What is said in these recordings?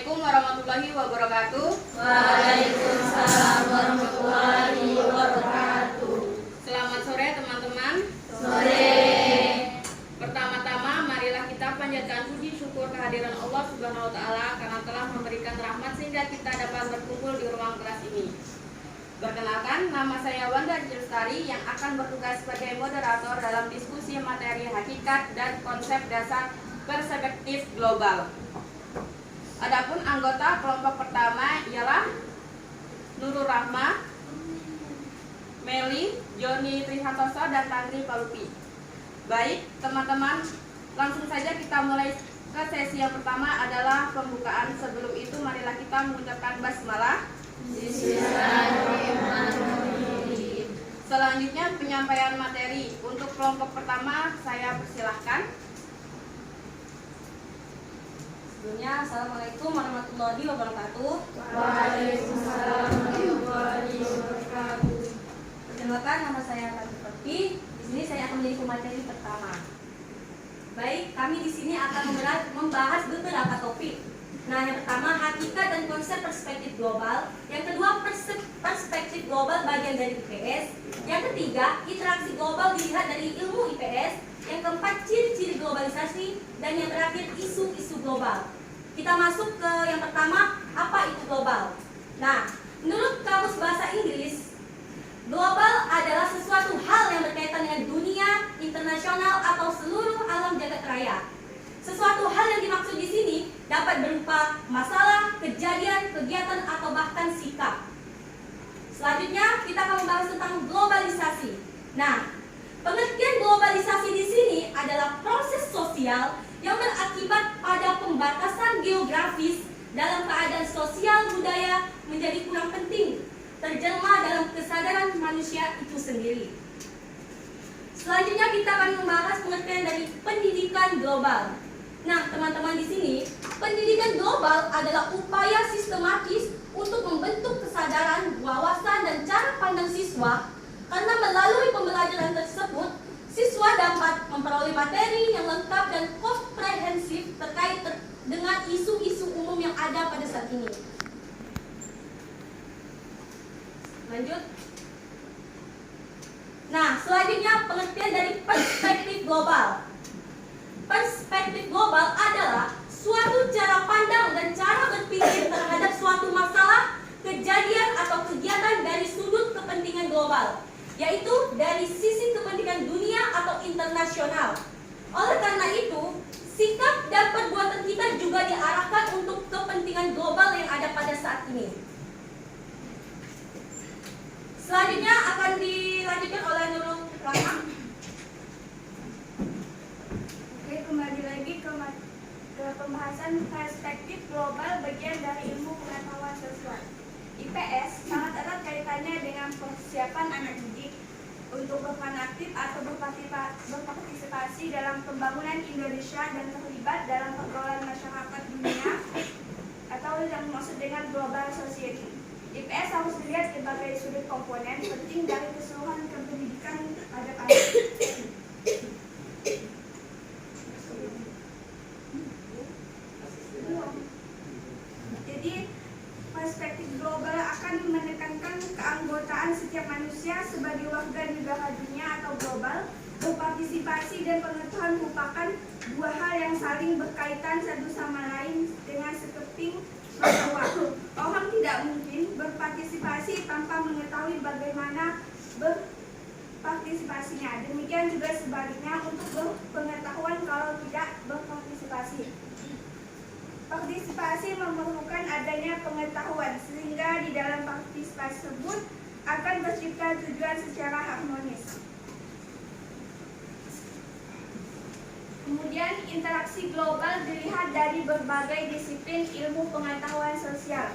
Assalamualaikum warahmatullahi wabarakatuh. Waalaikumsalam warahmatullahi wabarakatuh. Selamat sore teman-teman. Sore. Pertama-tama marilah kita panjatkan puji syukur kehadiran Allah Subhanahu wa taala karena telah memberikan rahmat sehingga kita dapat berkumpul di ruang kelas ini. Perkenalkan, nama saya Wanda Lestari yang akan bertugas sebagai moderator dalam diskusi materi hakikat dan konsep dasar perspektif global. Adapun anggota kelompok pertama ialah Nurul Rahma, Meli, Joni Trihantoso, dan Tangri Palupi. Baik, teman-teman, langsung saja kita mulai ke sesi yang pertama adalah pembukaan. Sebelum itu, marilah kita mengucapkan basmalah. Bismillahirrahmanirrahim. Selanjutnya penyampaian materi. Untuk kelompok pertama, saya persilahkan. Sebelumnya, Assalamualaikum warahmatullahi wabarakatuh. Waalaikumsalam warahmatullahi wabarakatuh. Perkenalkan, nama saya Tangri Palupi. Di sini saya akan menjadi pemateri pertama. Baik, kami di sini akan membahas beberapa topik. Nah, yang pertama hakikat dan konsep perspektif global. Yang kedua, perspektif global bagian dari IPS. Yang ketiga, interaksi global dilihat dari ilmu IPS. Yang keempat, ciri-ciri globalisasi. Dan yang terakhir, isu-isu global. Kita masuk ke yang pertama, apa itu global? Nah, menurut Kamus Bahasa Inggris, global adalah sesuatu hal yang berkaitan dengan dunia, internasional, atau seluruh alam jagat raya. Sesuatu hal yang dimaksud di sini dapat berupa masalah, kejadian, kegiatan, atau bahkan sikap. Selanjutnya, kita akan membahas tentang globalisasi. Nah, pengertian globalisasi di sini adalah proses sosial yang berakibat pada pembatasan geografis dalam keadaan sosial budaya menjadi kurang penting, terjelma dalam kesadaran manusia itu sendiri. Selanjutnya kita akan membahas pengertian dari pendidikan global. Nah, teman-teman di sini, pendidikan global adalah upaya sistematis untuk membentuk kesadaran, wawasan, dan cara pandang siswa. Karena melalui pembelajaran tersebut, siswa dapat memperoleh materi yang lengkap dan komprehensif terkait dengan isu-isu umum yang ada pada saat ini. Lanjut. Nah, selanjutnya pengertian dari perspektif global. Perspektif global adalah suatu cara pandang dan cara berpikir terhadap suatu masalah, kejadian, atau kegiatan dari sudut kepentingan global, yaitu dari sisi kepentingan dunia atau internasional. Oleh karena itu, sikap dan perbuatan kita juga diarahkan untuk kepentingan global yang ada pada saat ini. Selanjutnya akan dilanjutkan oleh Nurul Rahma. Oke, kembali lagi ke pembahasan perspektif global bagian dari ilmu pengetahuan sosial. IPS sangat erat kaitannya dengan persiapan anak didik untuk berperan aktif atau berpartisipasi dalam pembangunan Indonesia dan terlibat dalam pergaulan masyarakat dunia atau yang dimaksud dengan global society. IPS harus dilihat sebagai sudut komponen penting dari keseluruhan pendidikan pada anak. Jadi, perspektif global akan menekankan keanggotaan setiap manusia sebagai warga negara dunia atau global. Berpartisipasi dan pengetahuan merupakan dua hal yang saling berkaitan satu sama lain dengan sekeping bahwa orang tidak mungkin berpartisipasi tanpa mengetahui bagaimana berpartisipasinya. Demikian juga sebaliknya untuk berpengetahuan kalau tidak berpartisipasi. Partisipasi memerlukan adanya pengetahuan, sehingga di dalam partisipasi tersebut akan tercipta tujuan secara harmonis. Kemudian interaksi global dilihat dari berbagai disiplin ilmu pengetahuan sosial.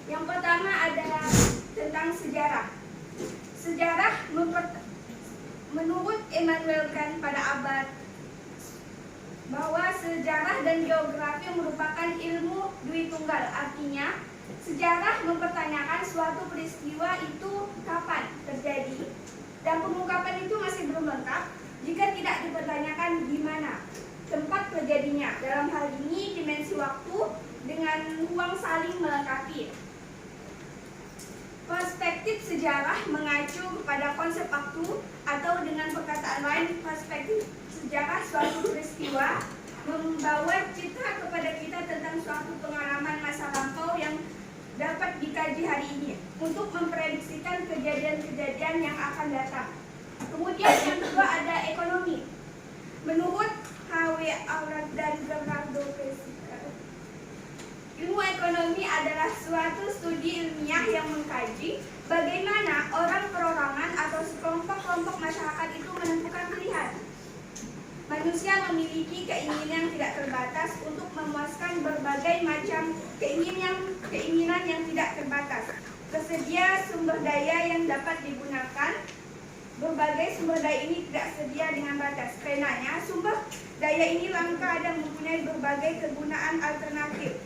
Yang pertama adalah tentang sejarah. Sejarah menurut Immanuel Kant pada abad bahwa sejarah dan geografi merupakan ilmu dui tunggal. Artinya, sejarah mempertanyakan suatu peristiwa itu kapan terjadi, dan pengungkapan itu masih belum lengkap jika tidak dipertanyakan di mana tempat terjadinya. Dalam hal ini, dimensi waktu berpeluang saling melengkapi. Perspektif sejarah mengacu kepada konsep waktu, atau dengan perkataan lain, perspektif sejarah suatu peristiwa membawa citra kepada kita tentang suatu pengalaman masa lampau yang dapat dikaji hari ini untuk memprediksikan kejadian-kejadian yang akan datang. Kemudian yang kedua ada ekonomi. Menurut H.W. Aurat dan Gerardo Pescara, ilmu ekonomi adalah suatu studi ilmiah yang mengkaji bagaimana orang perorangan atau sekelompok-kelompok masyarakat itu menentukan pilihan. Manusia memiliki keinginan yang tidak terbatas untuk memuaskan berbagai macam keinginan yang tidak terbatas. Tersedia sumber daya yang dapat digunakan. Berbagai sumber daya ini tidak sedia dengan batas. Karenanya, sumber daya ini langka dan mempunyai berbagai kegunaan alternatif.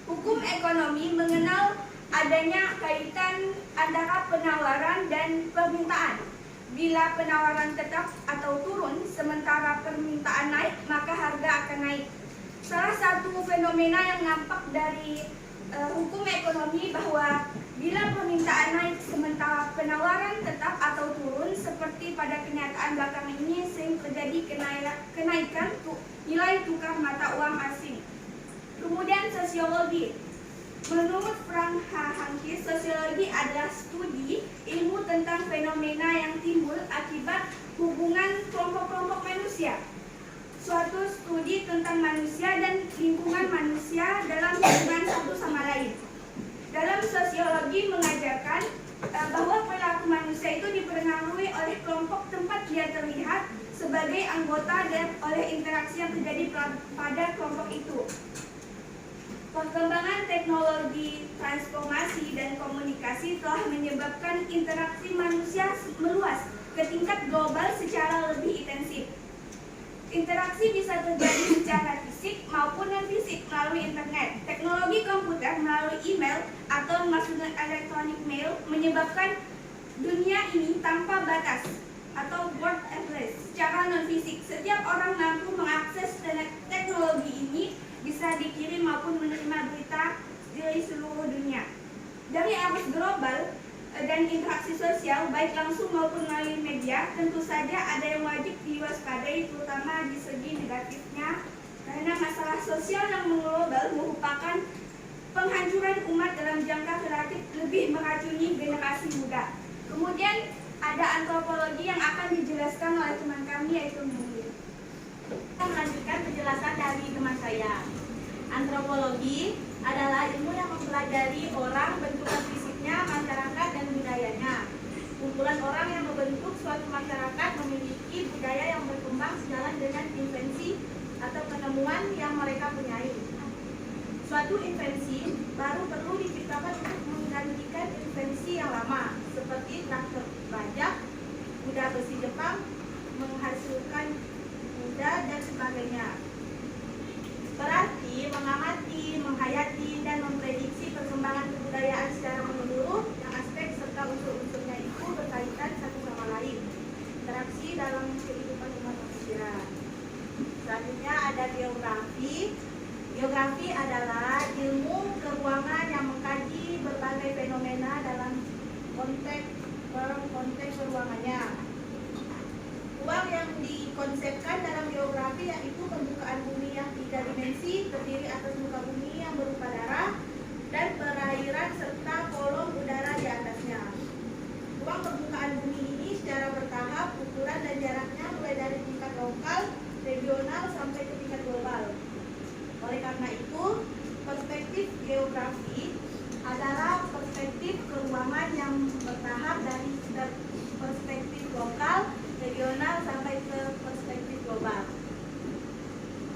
Hukum ekonomi mengenal adanya kaitan antara penawaran dan permintaan. Bila penawaran tetap atau turun, sementara permintaan naik, maka harga akan naik. Salah satu fenomena yang nampak dari hukum ekonomi bahwa bila permintaan naik sementara penawaran tetap atau turun, seperti pada kenyataan belakang ini, sering terjadi kenaikan nilai tukar mata uang asing. Kemudian sosiologi. Menurut Frank H. Hankis, sosiologi adalah studi ilmu tentang fenomena yang timbul akibat hubungan kelompok-kelompok manusia. Suatu studi tentang manusia dan lingkungan manusia dalam hubungan satu sama lain. Dalam sosiologi mengajarkan bahwa perilaku manusia itu dipengaruhi oleh kelompok tempat dia terlihat sebagai anggota dan oleh interaksi yang terjadi pada kelompok itu. Perkembangan teknologi, transformasi, dan komunikasi telah menyebabkan interaksi manusia meluas ke tingkat global secara lebih intensif. Interaksi bisa terjadi secara fisik maupun non-fisik melalui internet. Teknologi komputer melalui email atau maksudnya electronic mail menyebabkan dunia ini tanpa batas atau borderless secara non-fisik. Setiap orang mampu mengakses teknologi ini, bisa dikirim maupun menerima berita dari seluruh dunia. Dari arus global dan interaksi sosial, baik langsung maupun melalui media, tentu saja ada yang wajib diwaspadai, terutama di segi negatifnya, karena masalah sosial yang mengglobal merupakan penghancuran umat dalam jangka relatif lebih meracuni generasi muda. Kemudian ada antropologi yang akan dijelaskan oleh teman kami, yaitu Munir. Kita melanjutkan penjelasan dari teman saya. Antropologi adalah ilmu yang mempelajari orang, bentukan fisiknya, masyarakat, dan budayanya. Kumpulan orang yang membentuk suatu masyarakat memiliki budaya yang berkembang sejalan dengan invensi atau penemuan yang mereka punyai. Suatu invensi baru perlu diciptakan untuk menggantikan invensi yang lama, seperti traktor bajak, kuda besi Jepang, menghasilkan kuda, dan sebagainya. Berarti mengamati, menghayati, dan memprediksi perkembangan kebudayaan secara menyeluruh yang aspek serta unsur-unsurnya itu berkaitan satu sama lain. Interaksi dalam kehidupan umat manusia. Selanjutnya ada geografi. Geografi adalah ilmu keruangan yang mengkaji berbagai fenomena dalam konteks ruangannya. Ruang yang dikonsepkan dalam geografi yaitu pembukaan bumi yang 3 dimensi, terdiri atas muka bumi yang berupa darah dan perairan serta kolom udara di atasnya. Ruang permukaan bumi ini secara bertahap, ukuran dan jaraknya mulai dari tingkat lokal, regional sampai ke tingkat global. Oleh karena itu, perspektif geografi adalah perspektif keruangan yang bertahap dari perspektif lokal, regional sampai ke perspektif global.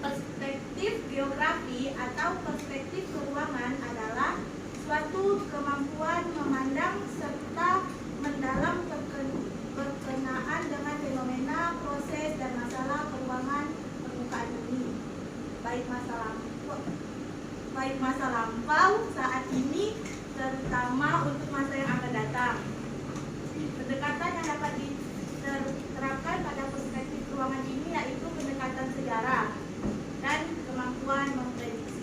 Perspektif geografi atau perspektif keruangan adalah suatu kemampuan memandang serta mendalam berkenaan dengan fenomena, proses, dan masalah peruangan permukaan bumi, baik masa lampau, saat ini, terutama untuk masa yang akan datang. Pendekatan yang dapat diterapkan pada perspektif ruangan ini yaitu pendekatan sejarah dan kemampuan memprediksi.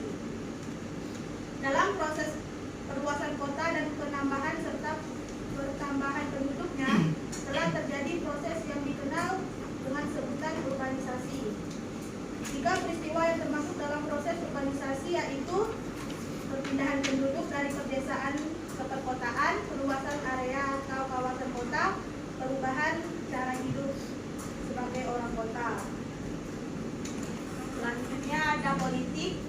peristiwa yang termasuk dalam proses urbanisasi, yaitu perpindahan penduduk dari pedesaan ke perkotaan, perluasan area atau kawasan kota, perubahan cara hidup sebagai orang kota. Selanjutnya ada politik.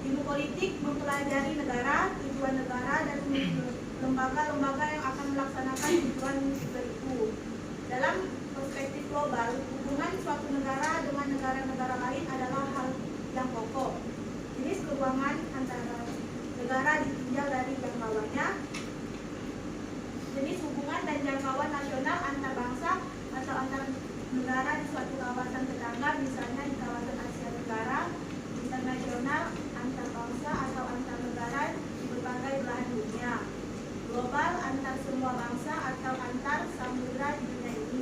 Ilmu politik mempelajari negara, tujuan negara, dan lembaga-lembaga yang akan melaksanakan tujuan itu. Dalam perspektif global, hubungan suatu negara dengan negara-negara lain adalah hal yang pokok. Jenis keuangan antara negara ditinjau dari jangkauannya. Jenis hubungan dan jangkauan nasional antar bangsa atau antar negara di suatu kawasan tetangga, misalnya di kawasan Asia Tenggara, internasional antar bangsa atau antar negara di berbagai belahan dunia. Global antar semua bangsa atau antar samudra di dunia ini.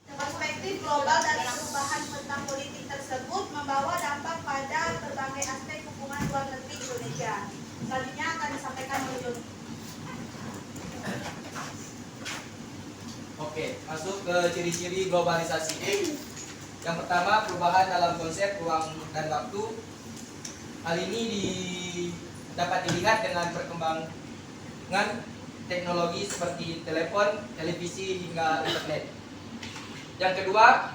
Perspektif global dari perubahan peta politik tersebut membawa dampak pada berbagai aspek hubungan luar negeri Indonesia. Selanjutnya akan disampaikan oleh Joni. Oke, masuk ke ciri-ciri globalisasi. Yang pertama, perubahan dalam konsep ruang dan waktu. Hal ini dapat dilihat dengan perkembangan teknologi seperti telepon, televisi, hingga internet. Yang kedua,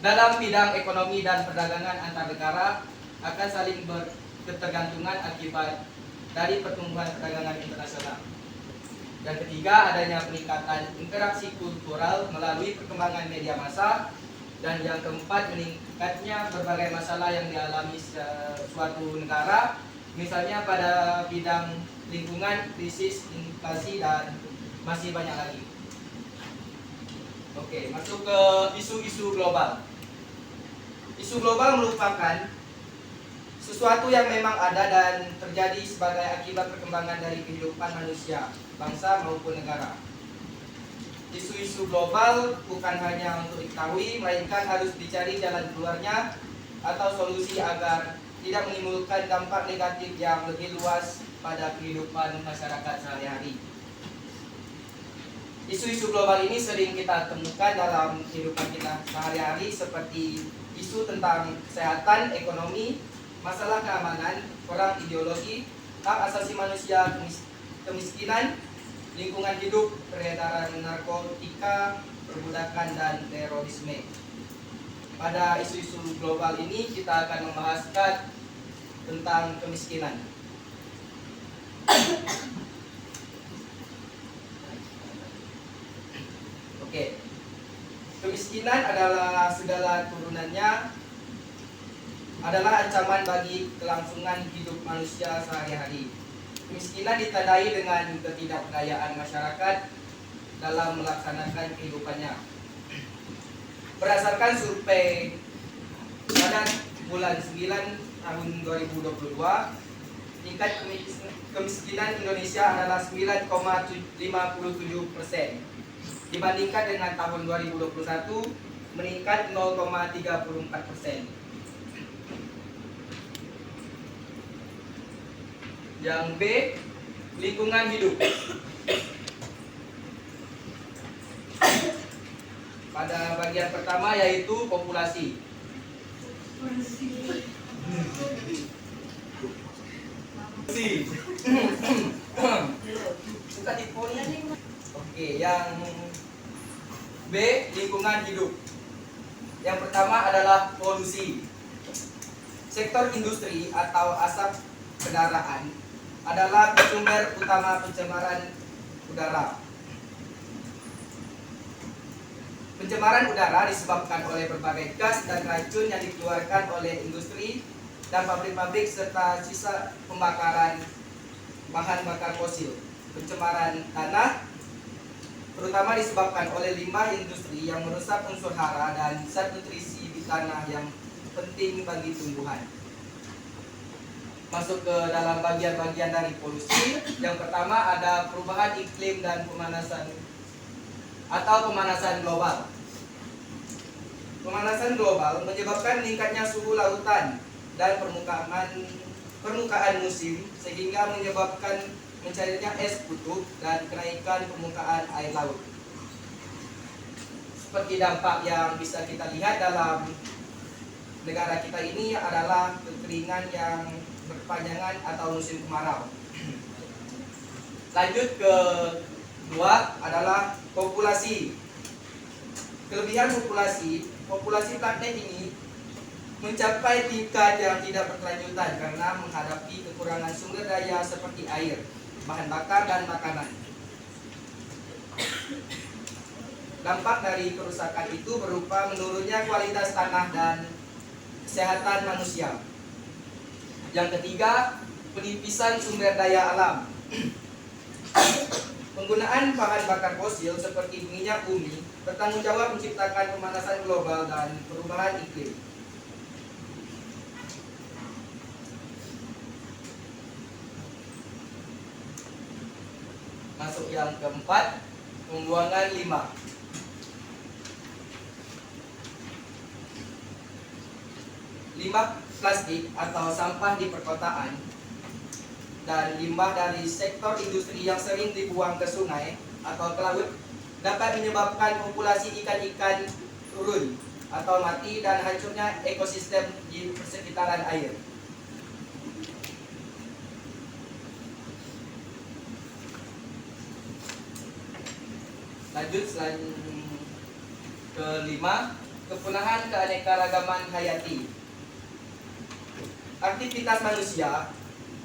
dalam bidang ekonomi dan perdagangan antar negara akan saling berketergantungan akibat dari pertumbuhan perdagangan internasional. Yang ketiga, adanya peningkatan interaksi kultural melalui perkembangan media massa. Dan yang keempat, meningkatnya berbagai masalah yang dialami suatu negara, misalnya pada bidang lingkungan, krisis, inflasi, dan masih banyak lagi. Oke, masuk ke isu-isu global. Isu global merupakan sesuatu yang memang ada dan terjadi sebagai akibat perkembangan dari kehidupan manusia, bangsa maupun negara. Isu-isu global bukan hanya untuk diketahui, melainkan harus dicari jalan keluarnya atau solusi agar tidak menimbulkan dampak negatif yang lebih luas pada kehidupan masyarakat sehari-hari. Isu-isu global ini sering kita temukan dalam kehidupan kita sehari-hari, seperti isu tentang kesehatan, ekonomi, masalah keamanan, perang ideologi, hak asasi manusia, kemiskinan, lingkungan hidup, peredaran narkotika, perbudakan, dan terorisme. Pada isu-isu global ini kita akan membahaskan tentang kemiskinan. Oke. Kemiskinan adalah segala turunannya adalah ancaman bagi kelangsungan hidup manusia sehari-hari. Kemiskinan ditandai dengan ketidakberdayaan masyarakat dalam melaksanakan kehidupannya. Berdasarkan survei pada bulan 9 tahun 2022, tingkat kemiskinan Indonesia adalah 9,57%. Dibandingkan dengan tahun 2021 meningkat 0,34%. Yang B, lingkungan hidup. Pada bagian pertama yaitu populasi. Oke, yang B, lingkungan hidup. Yang pertama adalah polusi. Sektor industri atau asap kendaraan adalah sumber utama pencemaran udara. Pencemaran udara disebabkan oleh berbagai gas dan racun yang dikeluarkan oleh industri dan pabrik-pabrik serta sisa pembakaran bahan bakar fosil. Pencemaran tanah terutama disebabkan oleh limbah industri yang merusak unsur hara dan zat nutrisi di tanah yang penting bagi tumbuhan. Masuk ke dalam bagian-bagian dari polusi. Yang pertama ada perubahan iklim dan pemanasan atau pemanasan global. Pemanasan global menyebabkan meningkatnya suhu lautan dan permukaan musim, sehingga menyebabkan mencairnya es kutub dan kenaikan permukaan air laut. Seperti dampak yang bisa kita lihat dalam negara kita ini adalah kekeringan yang berkepanjangan atau musim kemarau. Lanjut ke dua adalah populasi. Kelebihan populasi planet ini mencapai tingkat yang tidak berkelanjutan karena menghadapi kekurangan sumber daya seperti air, bahan bakar, dan makanan. Dampak dari kerusakan itu berupa menurunnya kualitas tanah dan kesehatan manusia. Yang ketiga, penipisan sumber daya alam. Penggunaan bahan bakar fosil seperti minyak bumi bertanggung jawab menciptakan pemanasan global dan perubahan iklim. Masuk yang keempat, pembuangan limbah. Limbah plastik atau sampah di perkotaan dan limbah dari sektor industri yang sering dibuang ke sungai atau ke laut dapat menyebabkan populasi ikan-ikan turun atau mati dan hancurnya ekosistem di persekitaran air. Lanjut kelima, kepunahan keanekaragaman hayati. Aktivitas manusia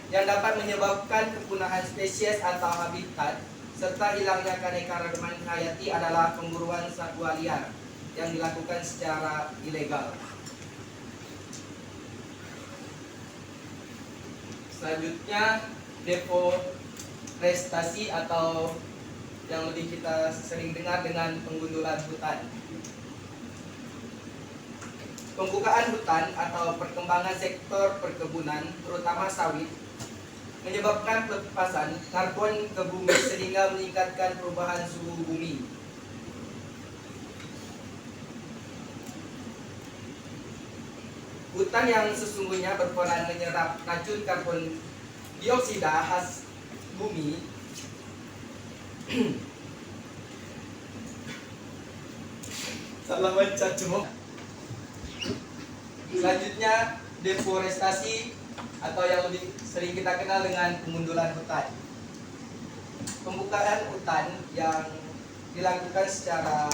yang dapat menyebabkan kepunahan spesies atau habitat serta hilangnya keanekaragaman hayati adalah pemburuan satwa liar yang dilakukan secara ilegal. Selanjutnya, deforestasi atau yang lebih kita sering dengar dengan penggundulan hutan. Pembukaan hutan atau perkembangan sektor perkebunan, terutama sawit, menyebabkan pelepasan karbon ke bumi sehingga meningkatkan perubahan suhu bumi. Hutan yang sesungguhnya berperan menyerap racun karbon dioksida khas bumi salah baca cuma. Selanjutnya, deforestasi atau yang lebih sering kita kenal dengan pengundulan hutan. Pembukaan hutan yang dilakukan secara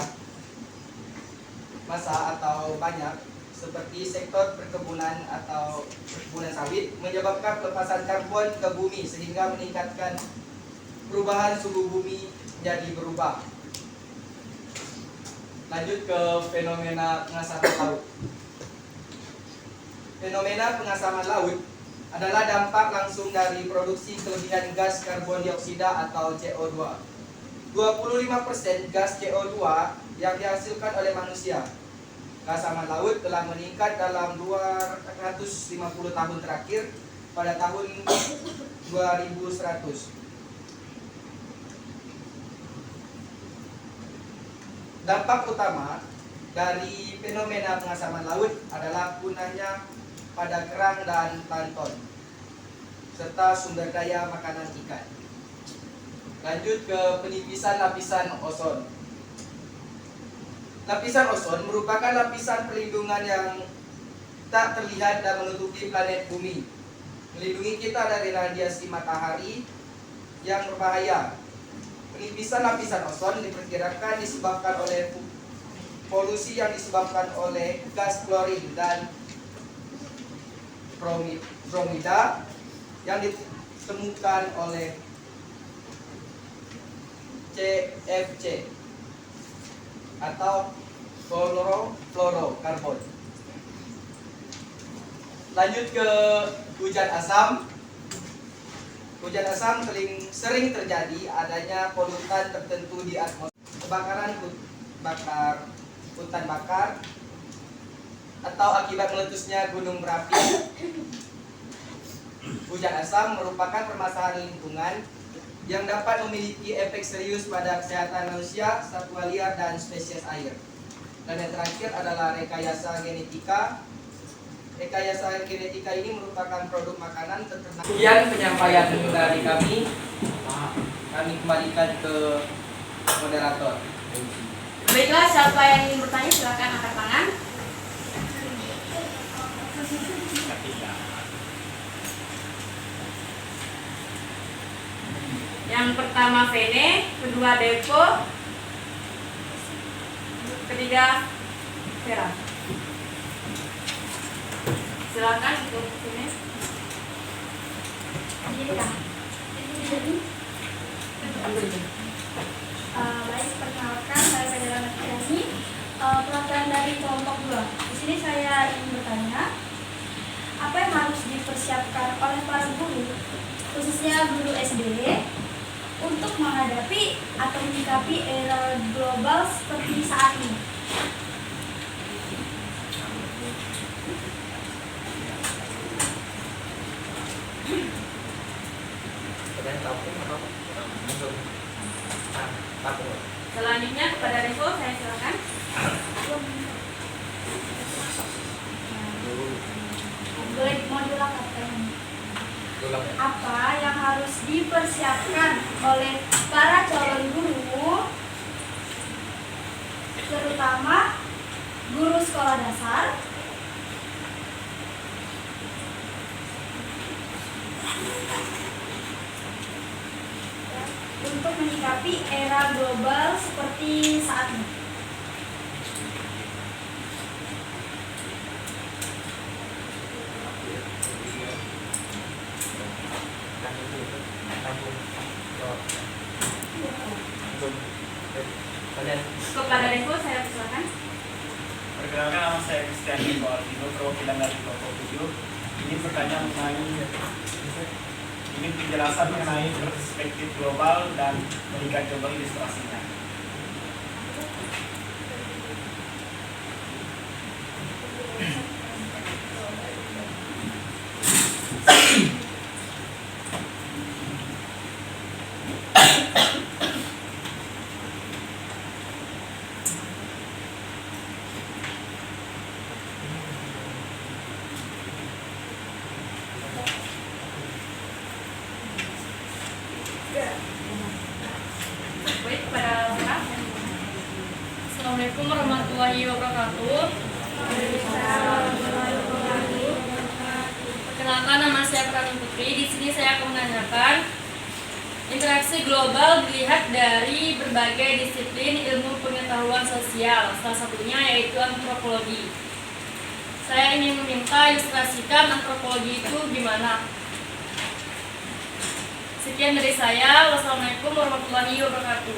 massal atau banyak seperti sektor perkebunan atau perkebunan sawit menyebabkan pelepasan karbon ke bumi sehingga meningkatkan perubahan suhu bumi menjadi berubah. Lanjut ke fenomena pengasaman laut. Fenomena pengasaman laut adalah dampak langsung dari produksi kelebihan gas karbon dioksida atau CO2. 25% gas CO2 yang dihasilkan oleh manusia. Pengasaman laut telah meningkat dalam 250 tahun terakhir pada tahun 2100. Dampak utama dari fenomena pengasaman laut adalah punahnya pada kerang dan plankton serta sumber daya makanan ikan. Lanjut ke penipisan lapisan ozon. Lapisan ozon merupakan lapisan perlindungan yang tak terlihat dan menutupi planet bumi, melindungi kita dari radiasi matahari yang berbahaya. Penipisan lapisan ozon diperkirakan disebabkan oleh polusi yang disebabkan oleh gas klorin dan bromida yang ditemukan oleh CFC atau fluorokarbon. Lanjut ke hujan asam. Hujan asam sering terjadi adanya polutan tertentu di atmosfer. Kebakaran hutan bakar atau akibat meletusnya gunung berapi. Hujan asam merupakan permasalahan lingkungan yang dapat memiliki efek serius pada kesehatan manusia, satwa liar, dan spesies air. Dan yang terakhir adalah rekayasa genetika. Rekayasa genetika ini merupakan produk makanan ternak. Sekian penyampaian dari kami. Kami kembalikan ke moderator. Baiklah, siapa yang ingin bertanya silakan angkat tangan. Yang pertama Vene, kedua Depo, ketiga Vera. Silakan untuk Vene. Baik, perkenalkan saya Federa Nafiani, pelajaran dari kelompok 2. Di sini saya ingin bertanya, apa yang harus dipersiapkan oleh para guru, khususnya guru SD, untuk menghadapi atau menyikapi era global seperti saat ini? Selanjutnya kepada Depo, saya silakan. Boleh mau diulang apa yang harus dipersiapkan oleh para calon guru, terutama guru sekolah dasar, untuk menyikapi era global seperti saat ini? Kepada Depo, saya silakan. Perkenalkan, nama saya Christian Niko Altino, perwakilan dari kelompok 7. Ini bertanya mengenai penjelasan mengenai perspektif global dan berikan coba ilustrasinya. Baik, kepada Vera. Assalamualaikum warahmatullahi wabarakatuh. Perkenalkan, nama saya Pranu Putri. Di sini saya akan menanyakan interaksi global dilihat dari berbagai disiplin ilmu pengetahuan sosial, salah satunya yaitu antropologi. Saya ingin meminta ilustrasikan antropologi itu gimana. Sekian dari saya. Wassalamualaikum warahmatullahi wabarakatuh.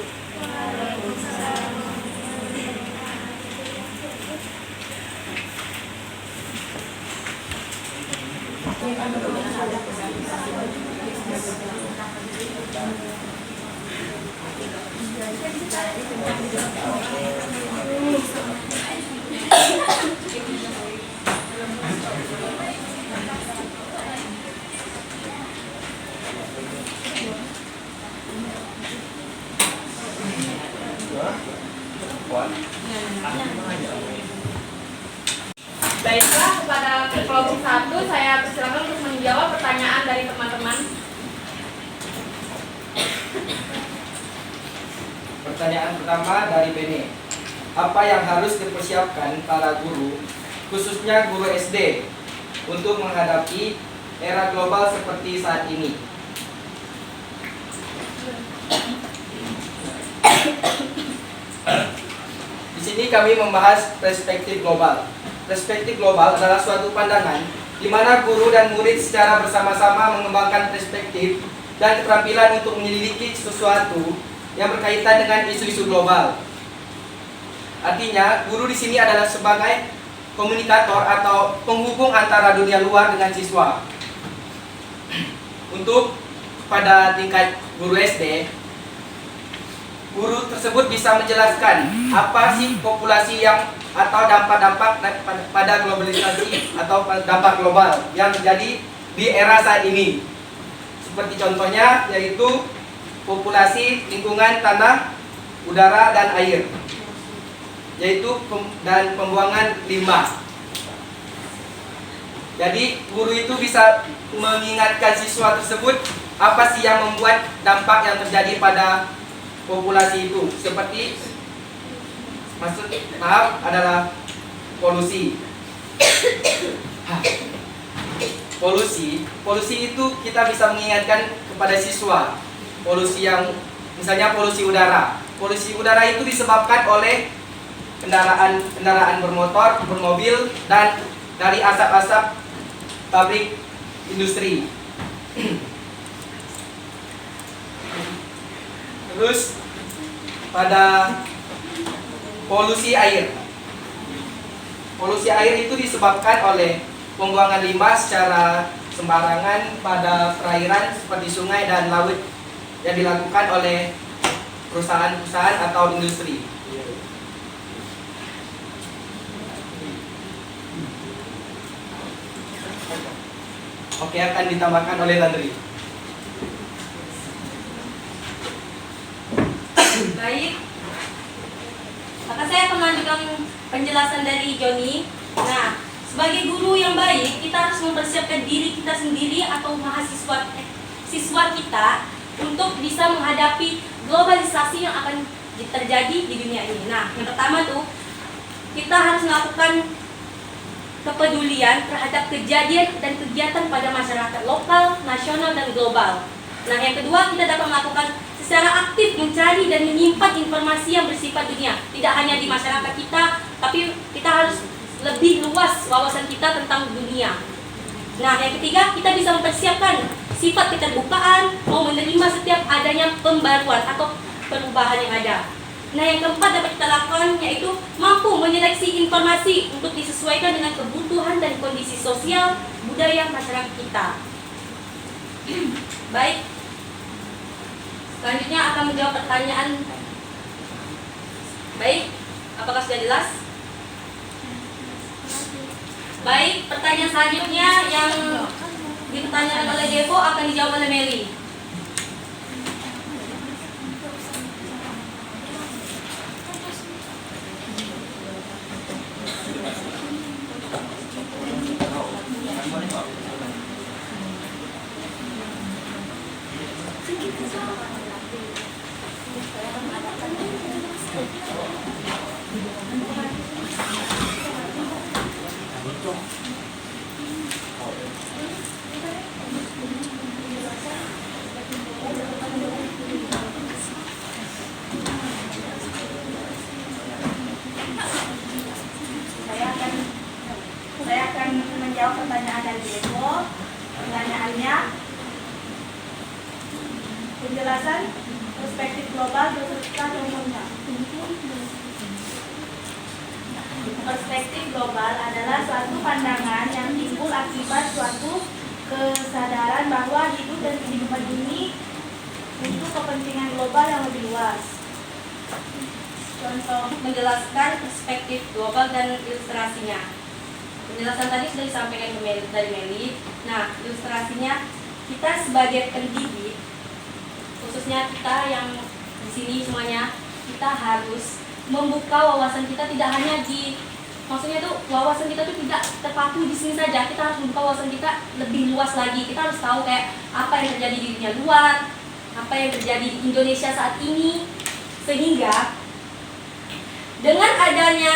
Baiklah, kepada kelompok 1 saya persilakan untuk menjawab pertanyaan dari teman-teman. Pertanyaan pertama dari Bene. Apa yang harus dipersiapkan para guru, khususnya guru SD, untuk menghadapi era global seperti saat ini? Di sini kami membahas perspektif global. Perspektif global adalah suatu pandangan di mana guru dan murid secara bersama-sama mengembangkan perspektif dan keterampilan untuk menyelidiki sesuatu yang berkaitan dengan isu-isu global. Artinya, guru di sini adalah sebagai komunikator atau penghubung antara dunia luar dengan siswa. Untuk pada tingkat guru SD, guru tersebut bisa menjelaskan apa sih populasi yang atau dampak-dampak pada globalisasi atau dampak global yang terjadi di era saat ini. Seperti contohnya yaitu populasi, lingkungan, tanah, udara, dan air, yaitu dan pembuangan limbah. Jadi guru itu bisa mengingatkan siswa tersebut apa sih yang membuat dampak yang terjadi pada populasi itu, seperti adalah polusi. polusi itu kita bisa mengingatkan kepada siswa. Polusi yang misalnya polusi udara. Polusi udara itu disebabkan oleh kendaraan bermotor, bermobil, dan dari asap-asap pabrik industri. Terus pada polusi air. Polusi air itu disebabkan oleh pembuangan limbah secara sembarangan pada perairan seperti sungai dan laut yang dilakukan oleh perusahaan-perusahaan atau industri. Oke, akan ditambahkan oleh Landry. Baik, maka saya akan melanjutkan penjelasan dari Joni. Nah, sebagai guru yang baik, kita harus mempersiapkan diri kita sendiri atau siswa kita untuk bisa menghadapi globalisasi yang akan terjadi di dunia ini. Nah, yang pertama tuh, kita harus melakukan kepedulian terhadap kejadian dan kegiatan pada masyarakat lokal, nasional, dan global. Nah, yang kedua, kita dapat melakukan secara aktif mencari dan menyimpan informasi yang bersifat dunia. Tidak hanya di masyarakat kita, tapi kita harus lebih luas wawasan kita tentang dunia. Nah, yang ketiga, kita bisa mempersiapkan sifat keterbukaan, mau menerima setiap adanya pembaruan atau perubahan yang ada. Nah, yang keempat dapat kita lakukan yaitu mampu menyeleksi informasi untuk disesuaikan dengan kebutuhan dan kondisi sosial budaya masyarakat kita. Baik, selanjutnya akan menjawab pertanyaan. Baik, apakah sudah jelas? Baik, pertanyaan selanjutnya yang dipertanyakan oleh Devo akan dijawab oleh Meli. Saya akan menjawab pertanyaan dari Devo. Pertanyaannya, penjelasan perspektif global beserta contohnya. Perspektif global adalah suatu pandangan yang timbul akibat suatu kesadaran bahwa hidup dan kehidupan ini untuk kepentingan global yang lebih luas. Contoh menjelaskan perspektif global dan ilustrasinya. Penjelasan tadi sudah disampaikan dari Meli. Nah, ilustrasinya, kita sebagai pendidik, khususnya kita yang di sini semuanya, kita harus membuka wawasan kita tidak hanya di, maksudnya tuh wawasan kita tuh tidak terpaku di sini saja. Kita harus membuka wawasan kita lebih luas lagi. Kita harus tahu kayak apa yang terjadi di dunia luar, apa yang terjadi di Indonesia saat ini, sehingga dengan adanya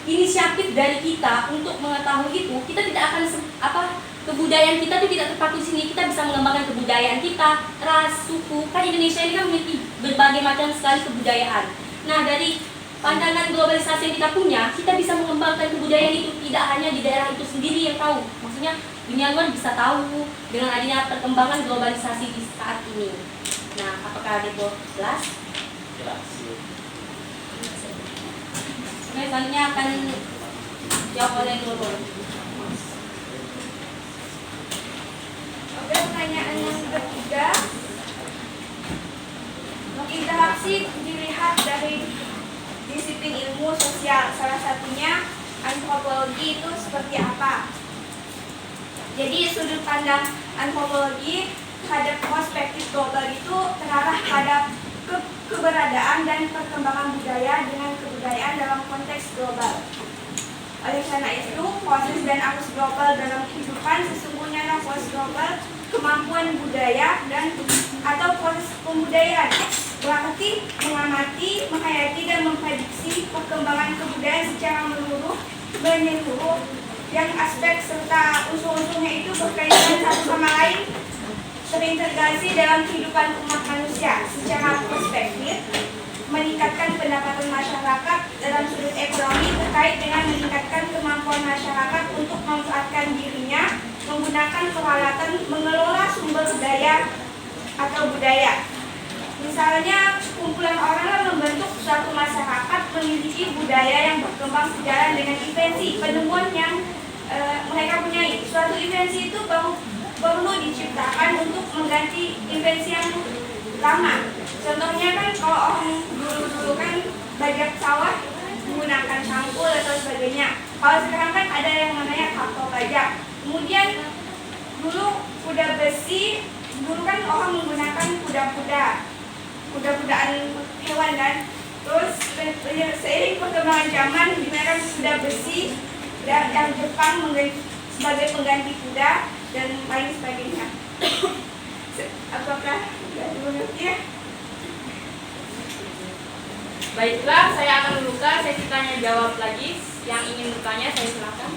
inisiatif dari kita untuk mengetahui itu, kita tidak akan kebudayaan kita itu tidak terpaku di sini. Kita bisa mengembangkan kebudayaan kita, ras, suku. Kan Indonesia ini kan memiliki berbagai macam sekali kebudayaan. Nah, dari pandangan globalisasi yang kita punya, kita bisa mengembangkan kebudayaan itu tidak hanya di daerah itu sendiri yang tahu. Maksudnya dunia luar bisa tahu dengan adanya perkembangan globalisasi di saat ini. Nah, apakah ada jelas? Jelas. Selanjutnya akan jawab oleh Global. Oke, pertanyaan yang ketiga, interaksi dilihat dari disiplin ilmu sosial, salah satunya antropologi itu seperti apa? Jadi sudut pandang antropologi terhadap perspektif global itu terarah pada keberadaan dan perkembangan budaya dengan kebudayaan dalam konteks global. Oleh karena itu, proses dan arus global dalam kehidupan sesungguhnya adalah proses global kemampuan budaya dan atau proses pembudayaan, berarti mengamati, menghayati dan memprediksi perkembangan kebudayaan secara menyeluruh yang aspek serta unsur-unsurnya berkaitan satu sama lain, terintegrasi dalam kehidupan umat manusia secara perspektif, meningkatkan pendapatan masyarakat dalam sudut ekonomi terkait dengan meningkatkan kemampuan masyarakat untuk memanfaatkan dirinya, menggunakan peralatan mengelola sumber daya atau budaya. Misalnya, kumpulan orang membentuk suatu masyarakat memiliki budaya yang berkembang sejalan dengan invensi penemuan yang mereka punyai. Suatu invensi itu perlu diciptakan untuk mengganti invensi yang lama. Contohnya kan kalau orang dulu kan bajak sawah menggunakan cangkul atau sebagainya. Kalau sekarang kan ada yang namanya traktor bajak. Kemudian dulu kuda besi, dulu kan orang menggunakan kuda-kudaan hewan kan. Terus seiring perkembangan zaman digunakan kuda besi dan yang Jepang sebagai pengganti kuda dan lain sebagainya. Apakah mengerti ya? Baiklah, saya akan membuka sesi tanya jawab lagi. Yang ingin bertanya, saya silakan.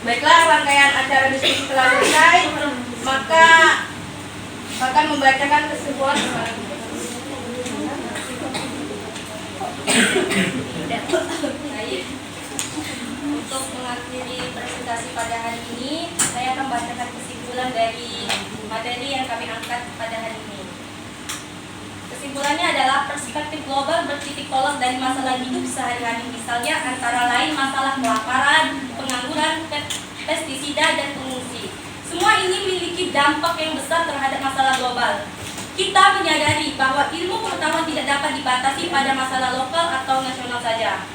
Baiklah, rangkaian acara diskusi telah selesai. Maka akan membacakan kesimpulan kepada kita. Baik. Untuk mengakhiri presentasi pada hari ini, saya akan bacakan kesimpulan dari materi yang kami angkat pada hari ini. Kesimpulannya adalah perspektif global bertitik tolak dari masalah hidup sehari-hari, misalnya antara lain masalah kelaparan, pengangguran, pestisida, dan pengungsi. Semua ini memiliki dampak yang besar terhadap masalah global. Kita menyadari bahwa ilmu pengetahuan tidak dapat dibatasi pada masalah lokal atau nasional saja.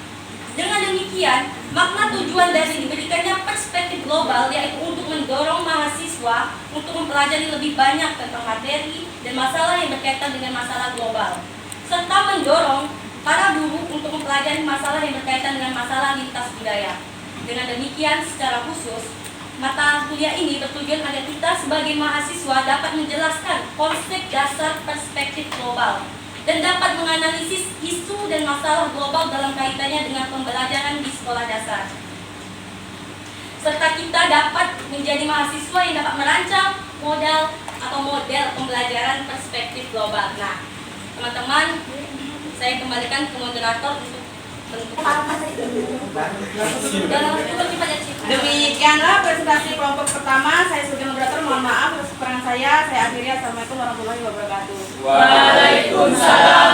Dengan demikian, makna tujuan dari diberikannya perspektif global yaitu untuk mendorong mahasiswa untuk mempelajari lebih banyak tentang materi dan masalah yang berkaitan dengan masalah global, serta mendorong para guru untuk mempelajari masalah yang berkaitan dengan masalah lintas budaya. Dengan demikian, secara khusus, mata kuliah ini bertujuan agar kita sebagai mahasiswa dapat menjelaskan konsep dasar perspektif global dan dapat menganalisis isu dan masalah global dalam kaitannya dengan pembelajaran di sekolah dasar. Serta kita dapat menjadi mahasiswa yang dapat merancang model pembelajaran perspektif global. Nah, teman-teman, saya kembalikan ke moderator untuk Demikianlah presentasi kelompok pertama. Saya sebagai moderator mohon maaf atas kekurangan saya. Saya akhiri. Assalamualaikum warahmatullahi wabarakatuh. Waalaikumsalam